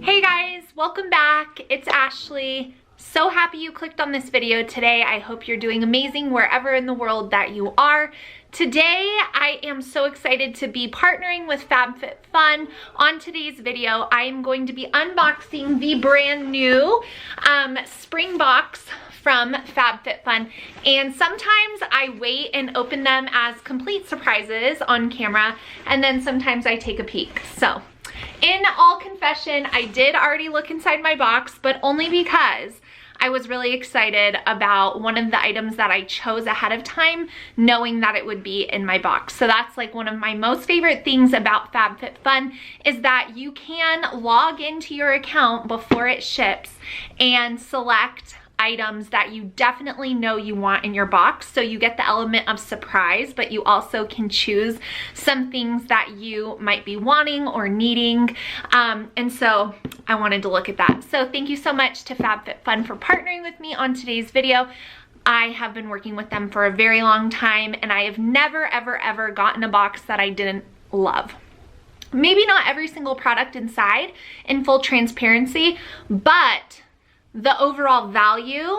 Hey guys, welcome back. It's Ashley. So happy you clicked on this video today. I hope you're doing amazing wherever in the world that you are. Today, I am so excited to be partnering with FABFITFUN. On today's video, I am going to be unboxing the brand new spring box from FABFITFUN, and sometimes I wait and open them as complete surprises on camera, and then sometimes I take a peek. So, in all confession, I did already look inside my box, but only because I was really excited about one of the items that I chose ahead of time, knowing that it would be in my box. So that's like one of my most favorite things about FABFITFUN is that you can log into your account before it ships and select items that you definitely know you want in your box. So you get the element of surprise, but you also can choose some things that you might be wanting or needing. And so I wanted to look at that. So thank you so much to FABFITFUN for partnering with me on today's video. I have been working with them for a very long time, and I have never, ever gotten a box that I didn't love. Maybe not every single product inside in full transparency, but the overall value,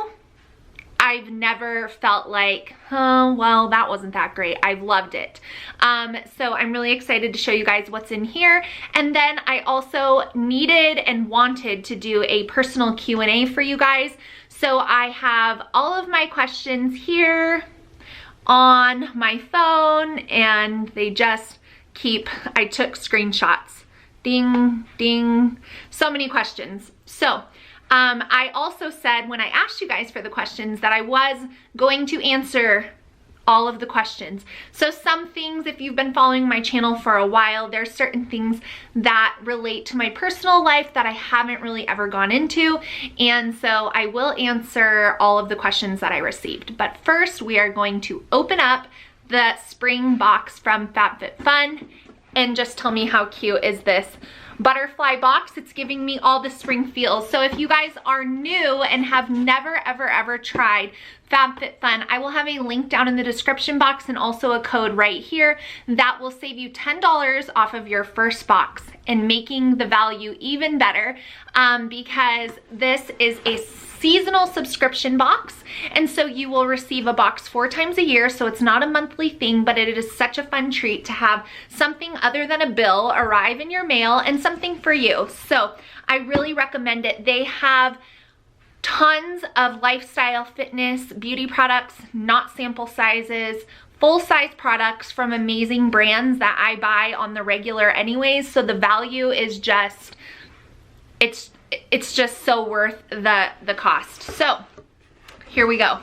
I've never felt like, oh, well, that wasn't that great. I've loved it. So I'm really excited to show you guys what's in here. And then I also needed and wanted to do a personal Q&A for you guys. So I have all of my questions here on my phone, and they just keep, I took screenshots. Ding, ding, so many questions. So, I also said when I asked you guys for the questions that I was going to answer all of the questions. So some things, if you've been following my channel for a while, there's certain things that relate to my personal life that I haven't really ever gone into. And so I will answer all of the questions that I received. But first, we are going to open up the spring box from FABFITFUN, and just tell me how cute is this butterfly box. It's giving me all the spring feels. So if you guys are new and have never ever tried FABFITFUN, I will have a link down in the description box and also a code right here that will save you $10 off of your first box, and making the value even better because this is a seasonal subscription box, and so you will receive a box 4 times a year. So it's not a monthly thing, but it is such a fun treat to have something other than a bill arrive in your mail and something for you. So I really recommend it. They have tons of lifestyle, fitness, beauty products, not sample sizes, full-size products from amazing brands that I buy on the regular anyways. So the value is just, it's just so worth the cost. So here we go.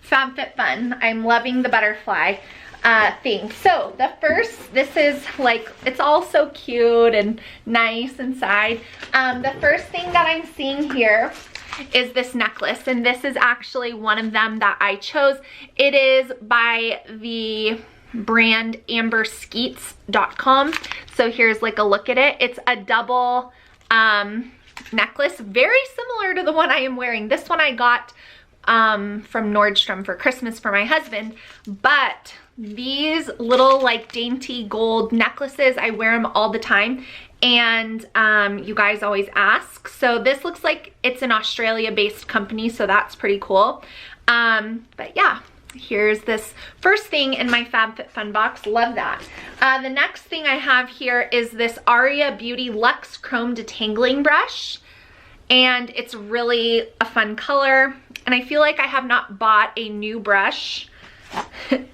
FABFITFUN. I'm loving the butterfly thing. So the first, this is like, it's all so cute and nice inside. The first thing that I'm seeing here is this necklace, and this is actually one of them that I chose. It is by the brand amberskeets.com. So here's like a look at it. It's a double necklace, very similar to the one I am wearing. This one I got from Nordstrom for Christmas for my husband, but these little like dainty gold necklaces, I wear them all the time, and you guys always ask. So this looks like it's an Australia-based company, so that's pretty cool. But yeah, here's this first thing in my FABFITFUN box. Love that. The next thing I have here is this Aria Beauty Luxe Chrome Detangling Brush, and it's really a fun color. And I feel like I have not bought a new brush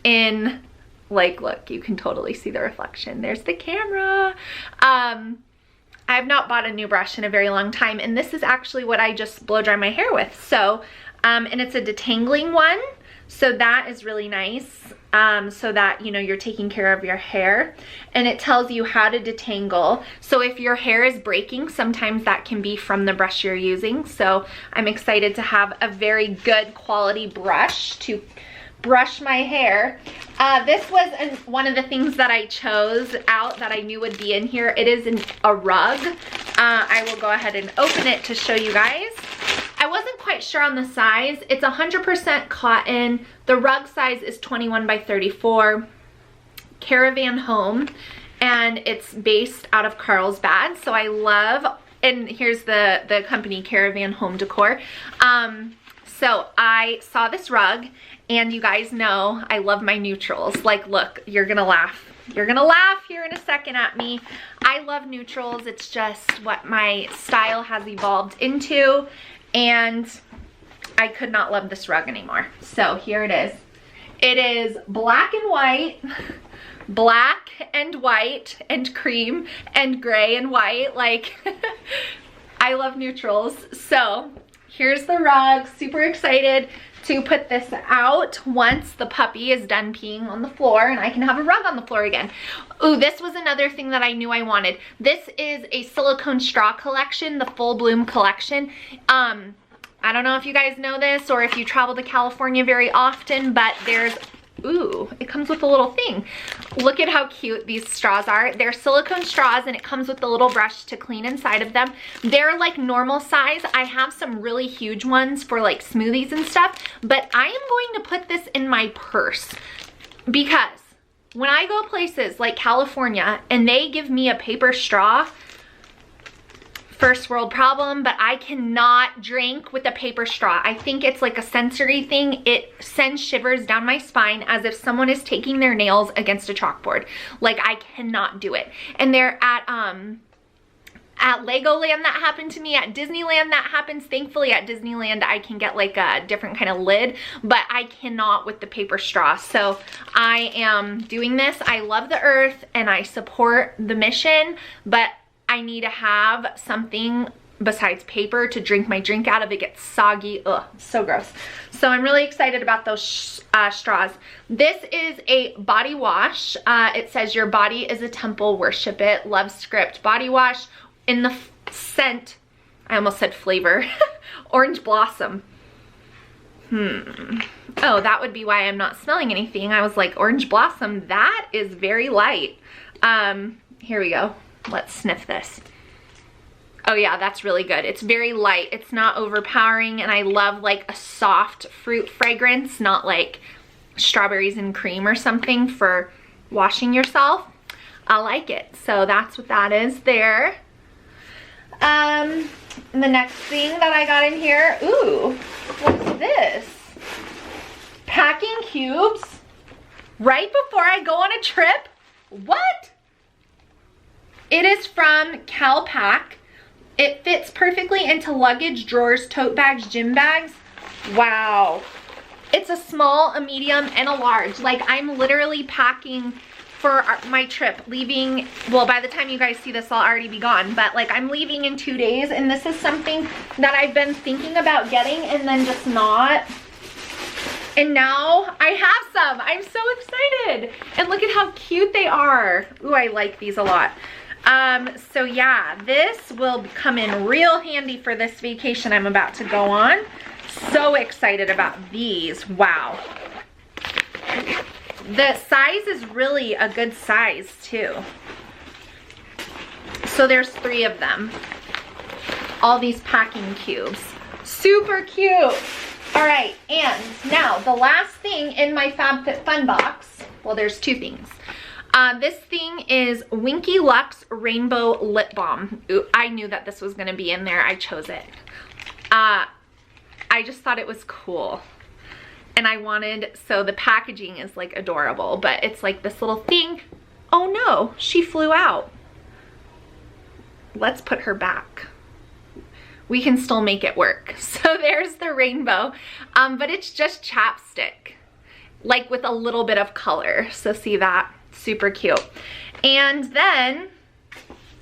in, like, look, you can totally see the reflection. There's the camera. I have not bought a new brush in a very long time, and this is actually what I just blow dry my hair with. So, and it's a detangling one. So that is really nice, so that, you know, you're taking care of your hair, and it tells you how to detangle. So if your hair is breaking, sometimes that can be from the brush you're using. So I'm excited to have a very good quality brush to brush my hair. This was one of the things that I chose out that I knew would be in here. It is a rug. I will go ahead and open it to show you guys. I wasn't quite sure on the size. It's 100% cotton. The rug size is 21 by 34. Caravan Home, and it's based out of Carlsbad. So I love and here's the company Caravan Home Decor. So I saw this rug, and you guys know I love my neutrals. Like, look, you're gonna laugh. You're gonna laugh here in a second at me. I love neutrals. It's just what my style has evolved into, and I could not love this rug anymore. So here it is. It is black and white, black and white and cream and gray and white. Like, I love neutrals. So here's the rug. Super excited to put this out once the puppy is done peeing on the floor and I can have a rug on the floor again. Ooh, this was another thing that I knew I wanted. This is a silicone straw collection, the Full Bloom collection. I don't know if you guys know this or if you travel to California very often, but there's, ooh, it comes with a little thing. Look at how cute these straws are. They're silicone straws, and it comes with a little brush to clean inside of them. They're like normal size. I have some really huge ones for like smoothies and stuff, but I am going to put this in my purse because when I go places like California and they give me a paper straw, first world problem, but I cannot drink with a paper straw. I think it's like a sensory thing. It sends shivers down my spine as if someone is taking their nails against a chalkboard. Like, I cannot do it. And they're at Legoland that happened to me. At Disneyland that happens. Thankfully at Disneyland I can get like a different kind of lid, but I cannot with the paper straw. So I am doing this. I love the earth and I support the mission, but I need to have something besides paper to drink my drink out of. It gets soggy. Ugh, so gross. So I'm really excited about those straws. This is a body wash. It says your body is a temple, worship it. Love Script body wash in the scent, I almost said flavor, Orange Blossom. Oh, that would be why I'm not smelling anything. I was like, Orange Blossom, that is very light. Here we go. Let's sniff this. Oh yeah, that's really good. It's very light. It's not overpowering, and I love like a soft fruit fragrance, not like strawberries and cream or something for washing yourself. I like it. So that's what that is there. The next thing that I got in here, ooh, what's this? Packing cubes right before I go on a trip? What? It is from CalPack. It fits perfectly into luggage, drawers, tote bags, gym bags. Wow. It's a small, a medium, and a large. Like, I'm literally packing for my trip, leaving, well, by the time you guys see this, I'll already be gone, but like, I'm leaving in 2 days, and this is something that I've been thinking about getting and then just not. And now I have some. I'm so excited. And look at how cute they are. Ooh, I like these a lot. So yeah, this will come in real handy for this vacation I'm about to go on. So excited about these. Wow. The size is really a good size too. So there's 3 of them. All these packing cubes. Super cute. All right, and now the last thing in my FABFITFUN box, well, there's 2 things. This thing is Winkie Luxe Rainbow Lip Balm. Ooh, I knew that this was gonna be in there. I chose it. I just thought it was cool. And I wanted, so the packaging is like adorable, but it's like this little thing. Oh no, she flew out. Let's put her back. We can still make it work. So there's the rainbow, but it's just chapstick, like with a little bit of color. So see that? Super cute. And then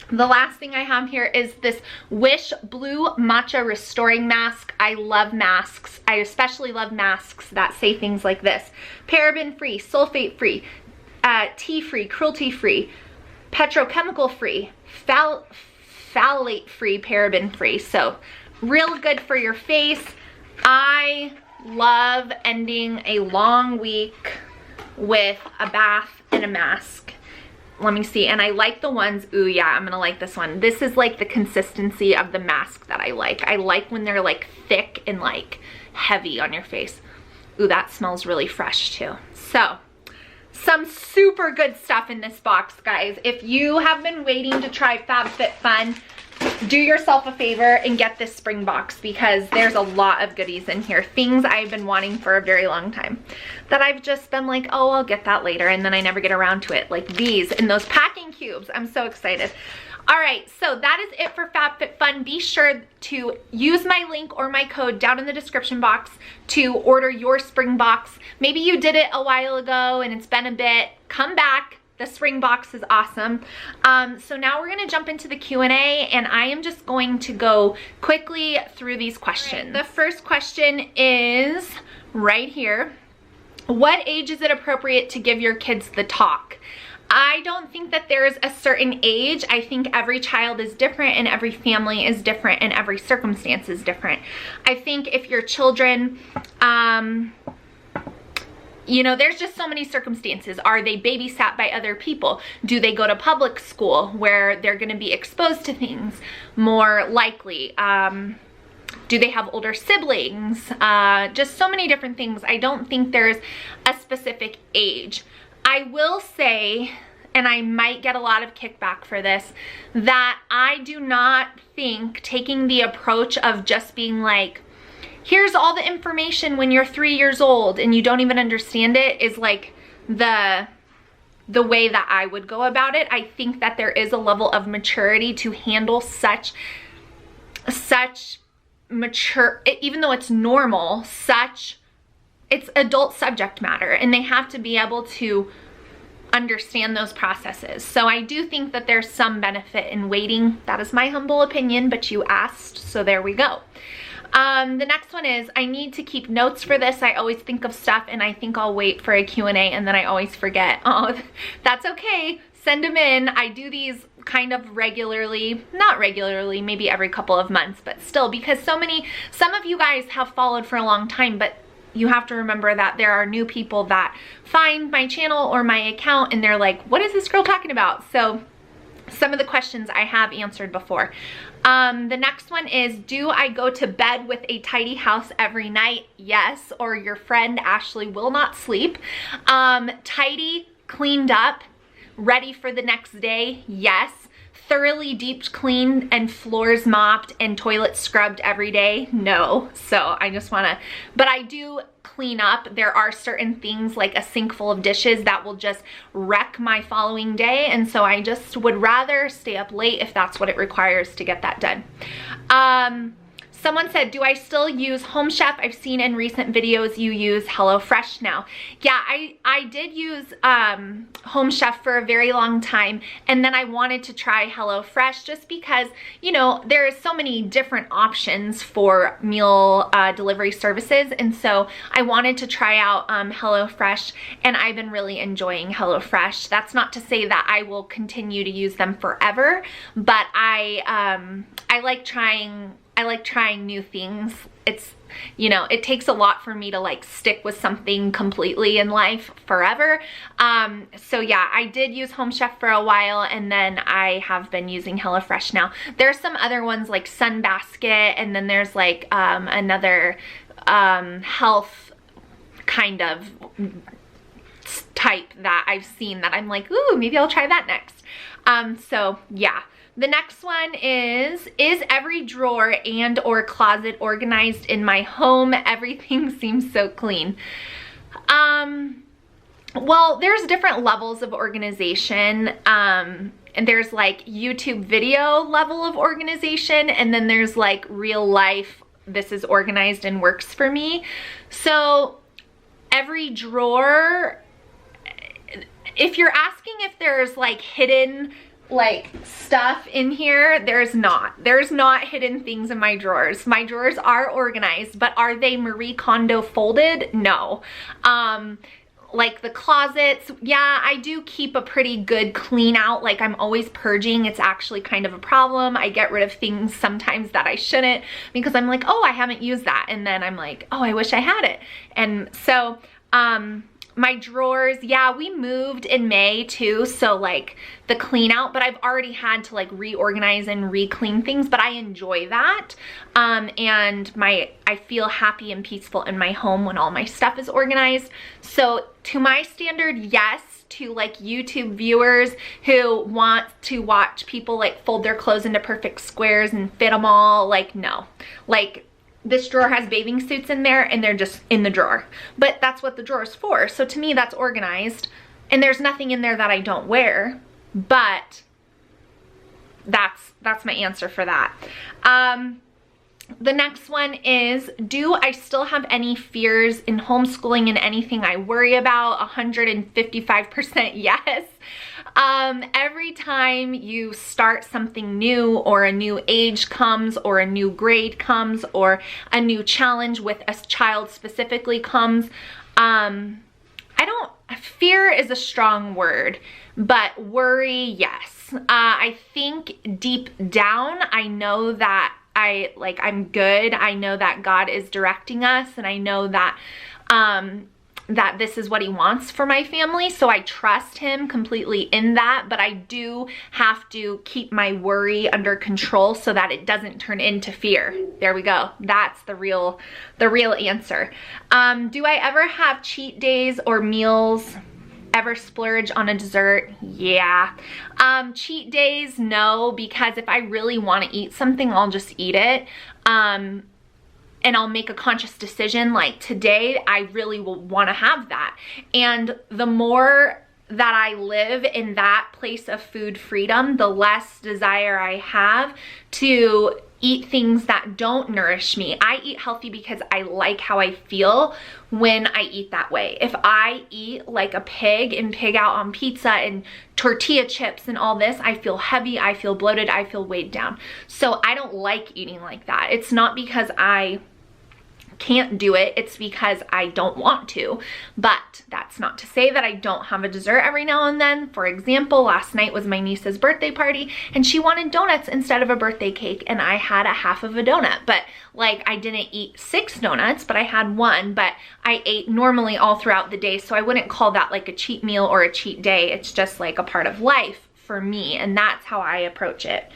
the last thing I have here is this Wish Blue Matcha Restoring Mask. I love masks. I especially love masks that say things like this: paraben free, sulfate free, tea free, cruelty free, petrochemical free, phthalate free, paraben free. So real good for your face. I love ending a long week with a bath and a mask. Let me see. And I like the ones, ooh yeah, I'm gonna like this one. This is like the consistency of the mask that I like. I like when they're like thick and like heavy on your face. Ooh, that smells really fresh too. So some super good stuff in this box, guys. If you have been waiting to try FABFITFUN, do yourself a favor and get this spring box because there's a lot of goodies in here. Things I've been wanting for a very long time that I've just been like, oh, I'll get that later, and then I never get around to it. Like these and those packing cubes. I'm so excited. All right, so that is it for FABFITFUN. Be sure to use my link or my code down in the description box to order your spring box. Maybe you did it a while ago and it's been a bit. Come back. The spring box is awesome. So now we're gonna jump into the Q&A, and I am just going to go quickly through these questions. Right, the first question is right here. What age is it appropriate to give your kids the talk? I don't think that there's a certain age. I think every child is different and every family is different and every circumstance is different. I think if your children, you know, there's just so many circumstances. Are they babysat by other people? Do they go to public school where they're going to be exposed to things more likely? Do they have older siblings? Just so many different things. I don't think there's a specific age. I will say, and I might get a lot of kickback for this, that I do not think taking the approach of just being like, here's all the information when you're 3 years old and you don't even understand it is like the way that I would go about it. I think that there is a level of maturity to handle such mature, even though it's normal, it's adult subject matter, and they have to be able to understand those processes. So I do think that there's some benefit in waiting. That is my humble opinion, but you asked, so there we go. The next one is, I need to keep notes for this. I always think of stuff and I think I'll wait for a Q&A and then I always forget. Oh, that's okay. Send them in. I do these kind of regularly, not regularly, maybe every couple of months, but still, because some of you guys have followed for a long time, but you have to remember that there are new people that find my channel or my account and they're like, what is this girl talking about? So some of the questions I have answered before. The next one is, do I go to bed with a tidy house every night? Yes, or your friend Ashlee will not sleep. Tidy, cleaned up, ready for the next day? Yes. Thoroughly deep cleaned and floors mopped and toilets scrubbed every day? No. So I just wanna, but I do clean up. There are certain things like a sink full of dishes that will just wreck my following day, and so I just would rather stay up late if that's what it requires to get that done. Someone said, do I still use Home Chef? I've seen in recent videos you use HelloFresh now. Yeah, I did use Home Chef for a very long time, and then I wanted to try HelloFresh just because, you know, there is so many different options for meal delivery services, and so I wanted to try out HelloFresh, and I've been really enjoying HelloFresh. That's not to say that I will continue to use them forever, but I like trying new things. It's, you know, it takes a lot for me to like stick with something completely in life forever. So yeah, I did use Home Chef for a while, and then I have been using HelloFresh now. There's some other ones like Sunbasket, and then there's like another health kind of type that I've seen that I'm like, ooh, maybe I'll try that next. So yeah. The next one is every drawer and or closet organized in my home? Everything seems so clean. Well, there's different levels of organization. And there's like YouTube video level of organization, and then there's like real life, this is organized and works for me. So every drawer, if you're asking if there's like hidden like stuff in here, there's not hidden things in my drawers. My drawers are organized, but are they Marie Kondo folded? No. Like the closets, yeah, I do keep a pretty good clean out. Like I'm always purging. It's actually kind of a problem. I get rid of things sometimes that I shouldn't because I'm like, oh, I haven't used that, and then I'm like, oh, I wish I had it. And so my drawers, yeah, we moved in May too, so like the clean out, but I've already had to like reorganize and re-clean things, but I enjoy that. And I feel happy and peaceful in my home when all my stuff is organized. So to my standard, yes, to like YouTube viewers who want to watch people like fold their clothes into perfect squares and fit them all. Like, no. Like, this drawer has bathing suits in there and they're just in the drawer. But that's what the drawer is for. So to me, that's organized. And there's nothing in there that I don't wear. But that's my answer for that. The next one is, do I still have any fears in homeschooling and anything I worry about? 155% yes. Every time you start something new, or a new age comes, or a new grade comes, or a new challenge with a child specifically comes, fear is a strong word, but worry, yes. I think deep down, I know that I'm good. I know that God is directing us, and I know that that this is what he wants for my family. So I trust him completely in that, but I do have to keep my worry under control so that it doesn't turn into fear. There we go. That's the real answer. Do I ever have cheat days or meals? Ever splurge on a dessert? Yeah. Cheat days, no, because if I really want to eat something, I'll just eat it. And I'll make a conscious decision, like today I really will want to have that. And the more that I live in that place of food freedom, the less desire I have to eat things that don't nourish me. I eat healthy because I like how I feel when I eat that way. If I eat like a pig and pig out on pizza and tortilla chips and all this, I feel heavy, I feel bloated, I feel weighed down. So I don't like eating like that. It's not because I can't do it, it's because I don't want to. But that's not to say that I don't have a dessert every now and then. For example, last night was my niece's birthday party and she wanted donuts instead of a birthday cake, and I had a half of a donut. But like, I didn't eat 6 donuts, but I had 1. But I ate normally all throughout the day, so I wouldn't call that like a cheat meal or a cheat day. It's just like a part of life for me, and that's how I approach it.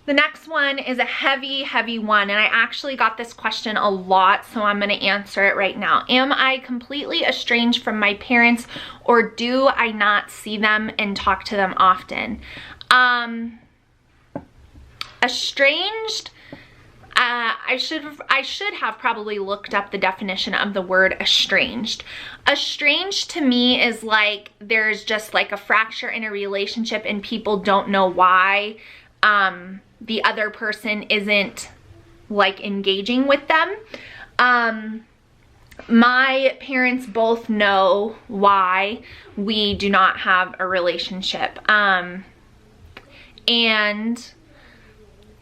The next one is a heavy one, and I actually got this question a lot, so I'm gonna answer it right now. Am I completely estranged from my parents, or do I not see them and talk to them often? Estranged, I should have probably looked up the definition of the word estranged. Estranged to me is like there's just like a fracture in a relationship and people don't know why the other person isn't like engaging with them. My parents both know why we do not have a relationship. And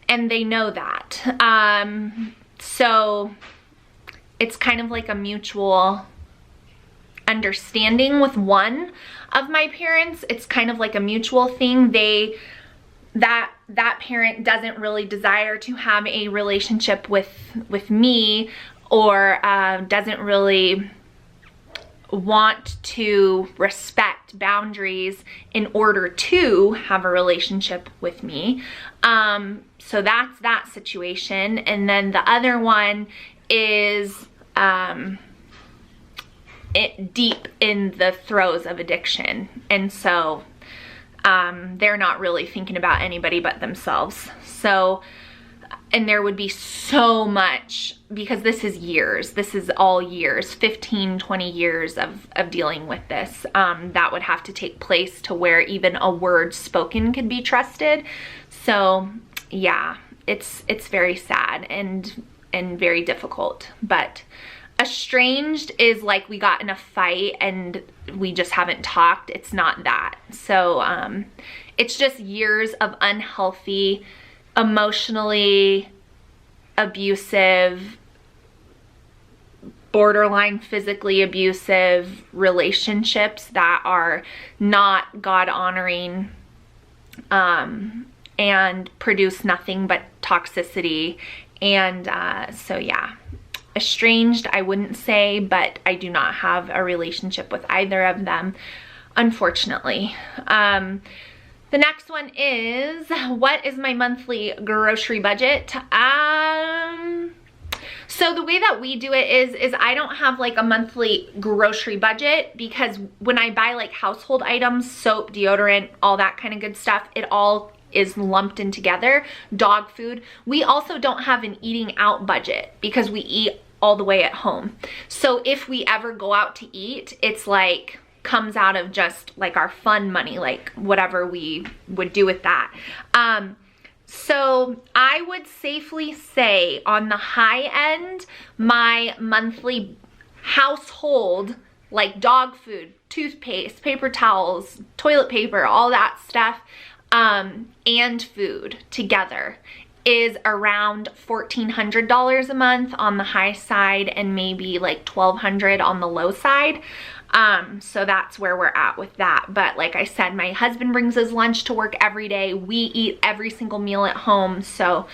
they know that. So it's kind of like a mutual understanding with one of my parents. It's kind of like a mutual thing. That parent doesn't really desire to have a relationship with me, or doesn't really want to respect boundaries in order to have a relationship with me. So that's that situation. And then the other one is deep in the throes of addiction. And so they're not really thinking about anybody but themselves. So, and there would be so much, because this is years, this is all years, 15, 20 years of dealing with this, that would have to take place to where even a word spoken could be trusted. So yeah, it's very sad and very difficult. But estranged is like we got in a fight and we just haven't talked. It's not that. So it's just years of unhealthy, emotionally abusive, borderline physically abusive relationships that are not God-honoring, and produce nothing but toxicity. And so yeah, estranged I wouldn't say, but I do not have a relationship with either of them, unfortunately. The next one is, what is my monthly grocery budget? So the way that we do it is I don't have like a monthly grocery budget, because when I buy like household items, soap, deodorant, all that kind of good stuff, it all is lumped in together. Dog food. We also don't have an eating out budget because we eat all the way at home. So if we ever go out to eat, it's like comes out of just like our fun money, like whatever we would do with that. So I would safely say on the high end, my monthly household, like dog food, toothpaste, paper towels, toilet paper, all that stuff, and food together is around $1,400 a month on the high side, and maybe like $1,200 on the low side. So that's where we're at with that. But like I said, my husband brings his lunch to work every day. We eat every single meal at home. So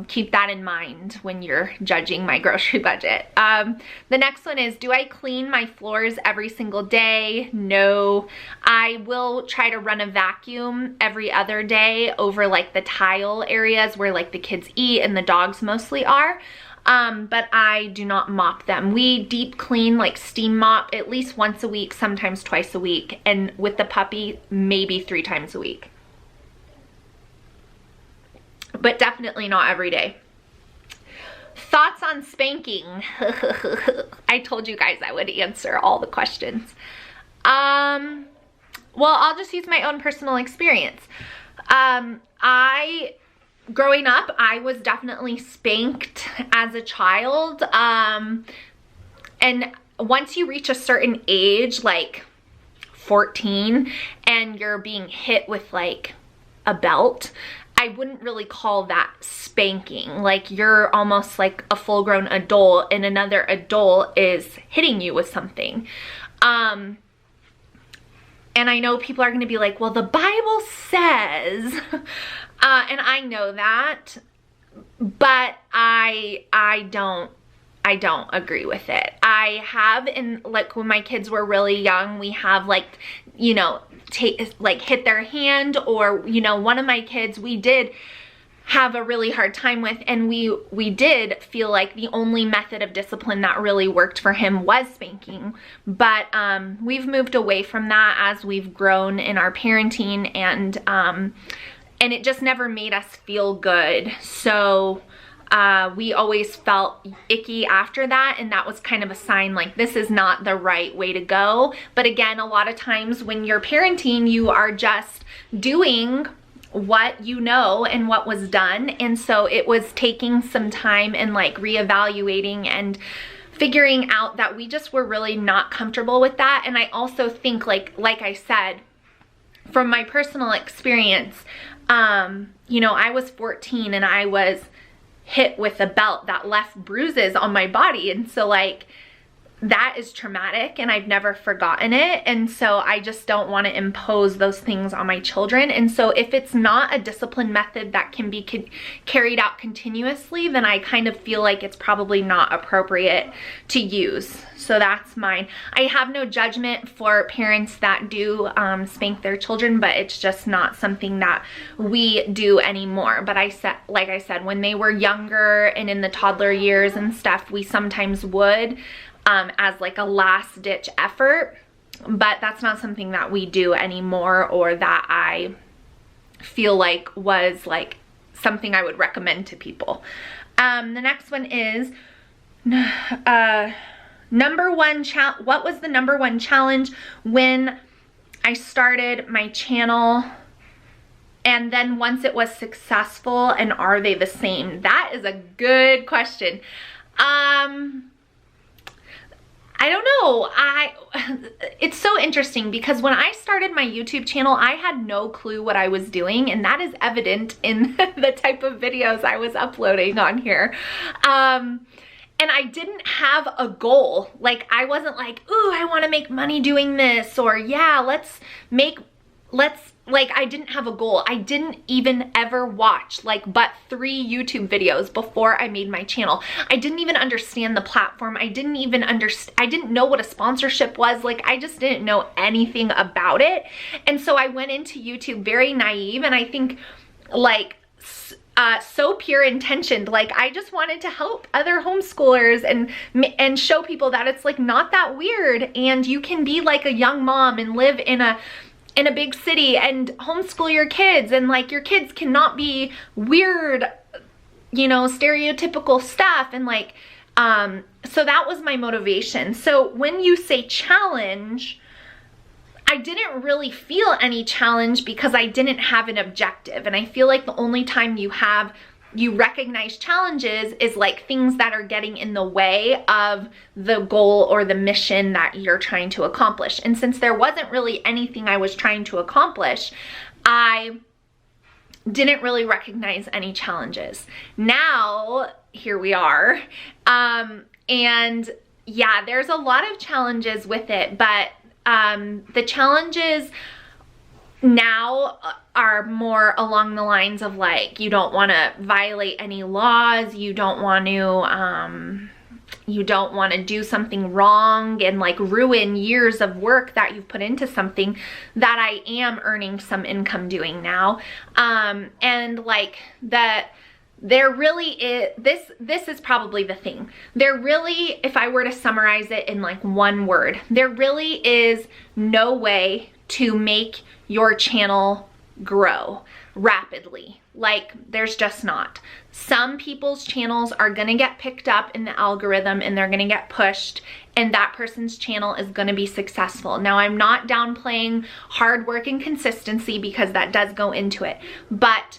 keep that in mind when you're judging my grocery budget. The next one is, do I clean my floors every single day? No. I will try to run a vacuum every other day over like the tile areas where like the kids eat and the dogs mostly are. But I do not mop them. We deep clean, like steam mop, at least once a week, sometimes twice a week. And with the puppy, maybe 3 times a week. But definitely not every day. Thoughts on spanking? I told you guys I would answer all the questions. Well, I'll just use my own personal experience. Growing up, I was definitely spanked as a child. And once you reach a certain age, like 14, and you're being hit with like a belt, I wouldn't really call that spanking. Like you're almost like a full-grown adult and another adult is hitting you with something. And I know people are going to be like, well, the Bible says, and I know that, but I don't agree with it. I have, in like when my kids were really young, we have like, you know, hit their hand, or, you know, one of my kids we did have a really hard time with, and we did feel like the only method of discipline that really worked for him was spanking. But we've moved away from that as we've grown in our parenting, and it just never made us feel good. So we always felt icky after that, and that was kind of a sign like this is not the right way to go. But again, a lot of times when you're parenting, you are just doing what you know and what was done, and so it was taking some time and like reevaluating and figuring out that we just were really not comfortable with that. And I also think like I said, from my personal experience, you know, I was 14 and I was hit with a belt that left bruises on my body, and so like that is traumatic, and I've never forgotten it. And so I just don't want to impose those things on my children. And so if it's not a discipline method that can be carried out continuously, then I kind of feel like it's probably not appropriate to use. So that's mine. I have no judgment for parents that do spank their children, but it's just not something that we do anymore. But like I said, when they were younger and in the toddler years and stuff, we sometimes would, as like a last ditch effort, but that's not something that we do anymore, or that I feel like was like something I would recommend to people. The next one is, what was the number one challenge when I started my channel, and then once it was successful, and are they the same? That is a good question. I don't know. It's so interesting because when I started my YouTube channel, I had no clue what I was doing, and that is evident in the type of videos I was uploading on here. And I didn't have a goal. Like, I wasn't like, ooh, I want to make money doing this, or yeah, like, I didn't have a goal. I didn't even ever watch like but 3 YouTube videos before I made my channel. I didn't even understand the platform. I didn't know what a sponsorship was. Like, I just didn't know anything about it. And so I went into YouTube very naive, and I think like so pure intentioned. Like, I just wanted to help other homeschoolers and show people that it's like not that weird, and you can be like a young mom and live in a big city and homeschool your kids, and like your kids cannot be weird, you know, stereotypical stuff. And like, so that was my motivation. So when you say challenge, I didn't really feel any challenge because I didn't have an objective. And I feel like the only time you recognize challenges is like things that are getting in the way of the goal or the mission that you're trying to accomplish. And since there wasn't really anything I was trying to accomplish, I didn't really recognize any challenges. Now, here we are. And yeah, there's a lot of challenges with it, but the challenges now are more along the lines of like, you don't want to violate any laws, you don't want to do something wrong and like ruin years of work that you've put into something that I am earning some income doing now. And like that, there really is, this is probably the thing. There really, if I were to summarize it in like one word, there really is no way to make your channel grow rapidly. Like, there's just not. Some people's channels are gonna get picked up in the algorithm and they're gonna get pushed, and that person's channel is gonna be successful. Now, I'm not downplaying hard work and consistency because that does go into it, but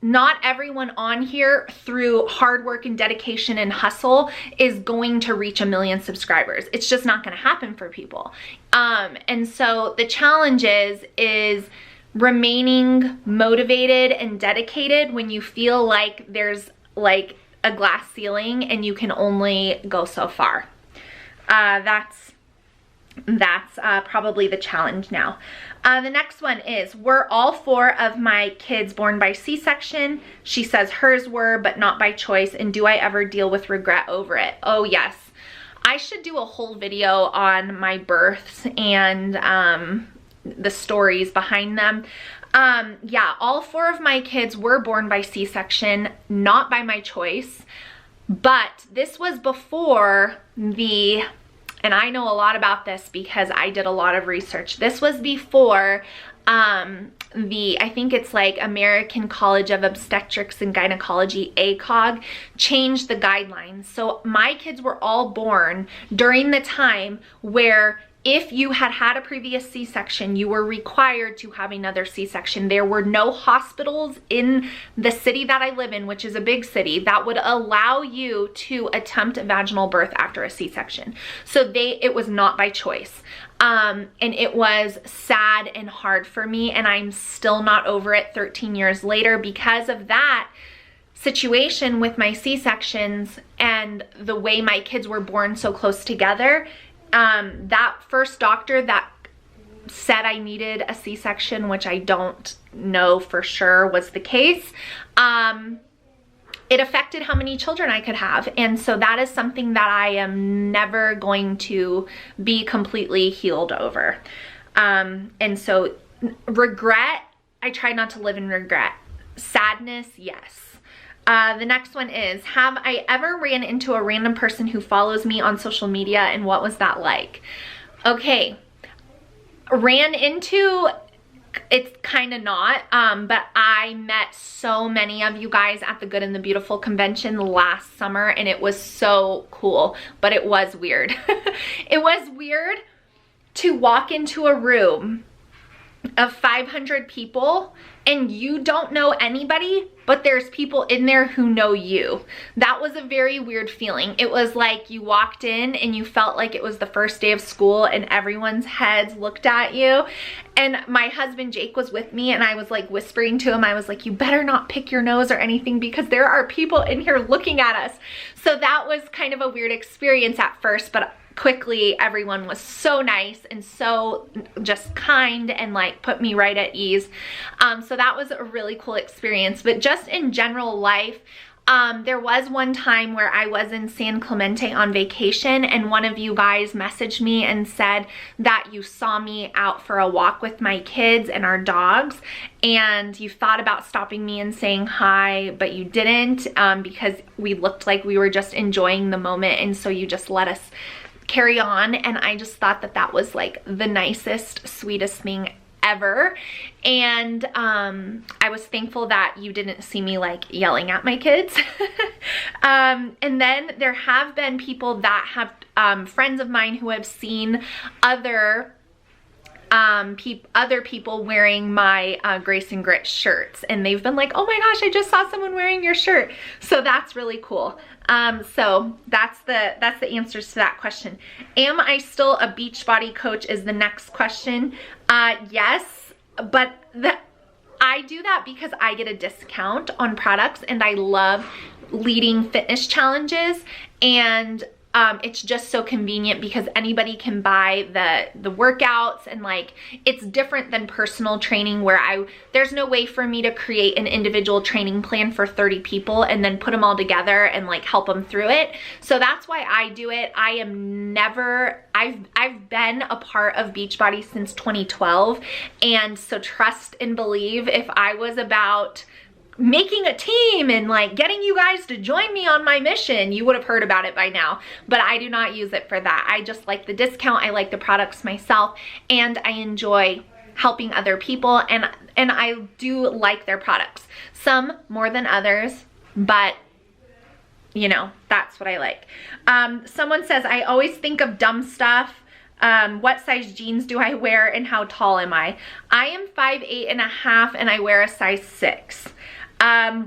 not everyone on here through hard work and dedication and hustle is going to reach 1 million subscribers. It's just not going to happen for people. And so the challenge is remaining motivated and dedicated when you feel like there's like a glass ceiling and you can only go so far. That's probably the challenge now. The next one is, were all 4 of my kids born by C-section? She says hers were, but not by choice. And do I ever deal with regret over it? Oh yes. I should do a whole video on my births and the stories behind them. Yeah, all 4 of my kids were born by C-section, not by my choice. But this was before and I know a lot about this because I did a lot of research. This was before I think it's like American College of Obstetrics and Gynecology, ACOG, changed the guidelines. So my kids were all born during the time where if you had had a previous C-section, you were required to have another C-section. There were no hospitals in the city that I live in, which is a big city, that would allow you to attempt a vaginal birth after a C-section. So it was not by choice. And it was sad and hard for me, and I'm still not over it 13 years later because of that situation with my C-sections and the way my kids were born so close together. That first doctor that said I needed a C-section, which I don't know for sure was the case, it affected how many children I could have. And so that is something that I am never going to be completely healed over. And so regret, I try not to live in regret. Sadness, yes. The next one is, have I ever ran into a random person who follows me on social media, and what was that like? Okay, ran into, it's kind of not, but I met so many of you guys at the Good and the Beautiful convention last summer, and it was so cool, but it was weird. It was weird to walk into a room of 500 people and you don't know anybody, but there's people in there who know you. That was a very weird feeling. It was like you walked in and you felt like it was the first day of school and everyone's heads looked at you. And my husband Jake was with me, and I was like whispering to him, I was like, you better not pick your nose or anything because there are people in here looking at us. So that was kind of a weird experience at first, but quickly everyone was so nice and so just kind and like put me right at ease. So that was a really cool experience. But just in general life, There was one time where I was in San Clemente on vacation, and one of you guys messaged me and said that you saw me out for a walk with my kids and our dogs, and you thought about stopping me and saying hi, but you didn't, because we looked like we were just enjoying the moment, and so you just let us carry on. And I just thought that that was like the nicest, sweetest thing ever. And I was thankful that you didn't see me like yelling at my kids. And then there have been people that have friends of mine who have seen other people wearing my Grace and Grit shirts, and they've been like, oh my gosh, I just saw someone wearing your shirt. So that's really cool. So that's the answers to that question. Am I still a Beachbody coach is the next question. Yes, but I do that because I get a discount on products, and I love leading fitness challenges, and it's just so convenient because anybody can buy the workouts, and like it's different than personal training where there's no way for me to create an individual training plan for 30 people and then put them all together and like help them through it. So that's why I do it. I've been a part of Beachbody since 2012, and so trust and believe, if I was about making a team and like getting you guys to join me on my mission, you would have heard about it by now. But I do not use it for that. I just like the discount. I like the products myself, and I enjoy helping other people, and I do like their products. Some more than others, but you know, that's what I like. Someone says, I always think of dumb stuff. What size jeans do I wear and how tall am I? I am 5'8.5" and I wear a size 6.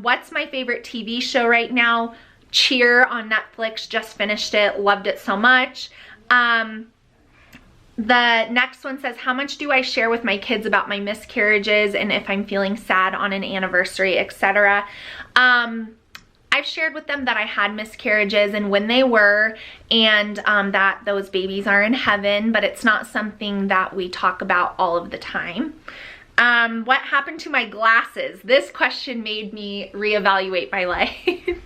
What's my favorite TV show right now? Cheer on Netflix, just finished it, loved it so much. The next one says, how much do I share with my kids about my miscarriages and if I'm feeling sad on an anniversary, etc. I've shared with them that I had miscarriages and when they were, and that those babies are in heaven, but it's not something that we talk about all of the time. What happened to my glasses? This question made me reevaluate my life.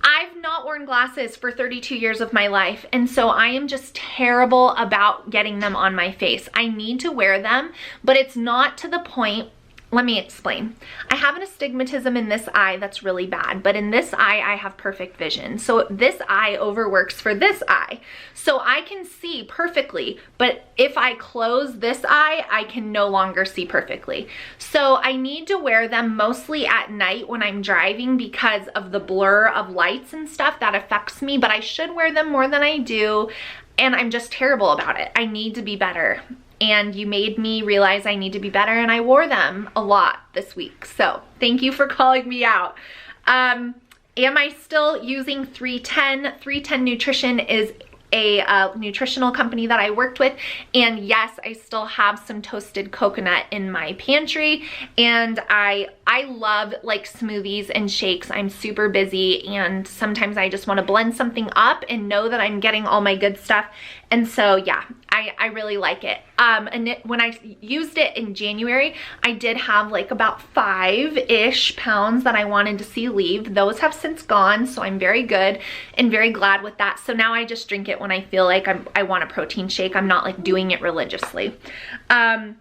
I've not worn glasses for 32 years of my life, and so I am just terrible about getting them on my face. I need to wear them, but it's not to the point. Let me explain. I have an astigmatism in this eye that's really bad, but in this eye, I have perfect vision. So this eye overworks for this eye. So I can see perfectly, but if I close this eye, I can no longer see perfectly. So I need to wear them mostly at night when I'm driving because of the blur of lights and stuff that affects me, but I should wear them more than I do, and I'm just terrible about it. I need to be better. And you made me realize I need to be better, and I wore them a lot this week. So thank you for calling me out. Am I still using 310? 310 Nutrition is a nutritional company that I worked with, and yes, I still have some toasted coconut in my pantry, and I love like smoothies and shakes. I'm super busy, and sometimes I just want to blend something up and know that I'm getting all my good stuff, and so yeah, I really like it. And when I used it in January, I did have like about 5-ish pounds that I wanted to see leave. Those have since gone, so I'm very good and very glad with that. So now I just drink it when I feel like I want a protein shake. I'm not like doing it religiously. The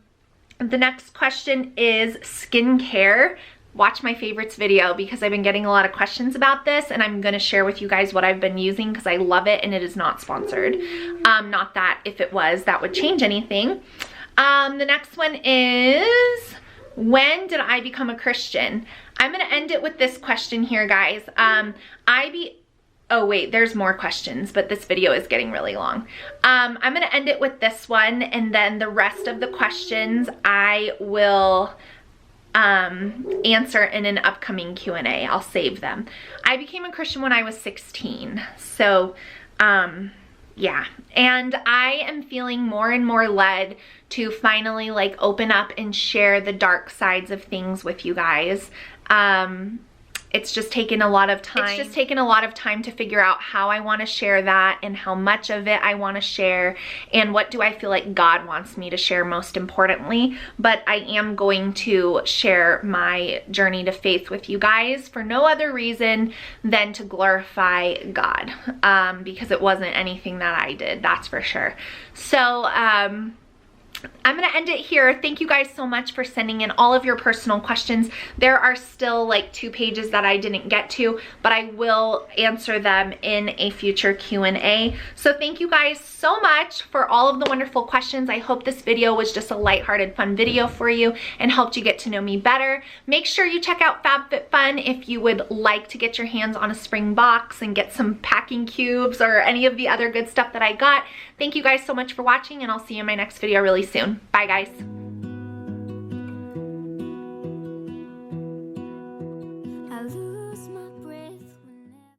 next question is skincare. Watch my favorites video because I've been getting a lot of questions about this, and I'm going to share with you guys what I've been using because I love it, and it is not sponsored. Not that if it was, that would change anything. The next one is, when did I become a Christian? I'm going to end it with this question here, guys. Oh wait, there's more questions, but this video is getting really long. I'm going to end it with this one, and then the rest of the questions I will answer in an upcoming Q&A. I'll save them. I became a Christian when I was 16. So, yeah. And I am feeling more and more led to finally like open up and share the dark sides of things with you guys. it's just taken a lot of time. It's just taken a lot of time to figure out how I want to share that and how much of it I want to share and what do I feel like God wants me to share most importantly. But I am going to share my journey to faith with you guys for no other reason than to glorify God, because it wasn't anything that I did, that's for sure. So I'm gonna end it here. Thank you guys so much for sending in all of your personal questions. There are still like 2 pages that I didn't get to, but I will answer them in a future Q&A. So thank you guys so much for all of the wonderful questions. I hope this video was just a lighthearted, fun video for you and helped you get to know me better. Make sure you check out FABFITFUN if you would like to get your hands on a spring box and get some packing cubes or any of the other good stuff that I got. Thank you guys so much for watching, and I'll see you in my next video really soon. Bye guys.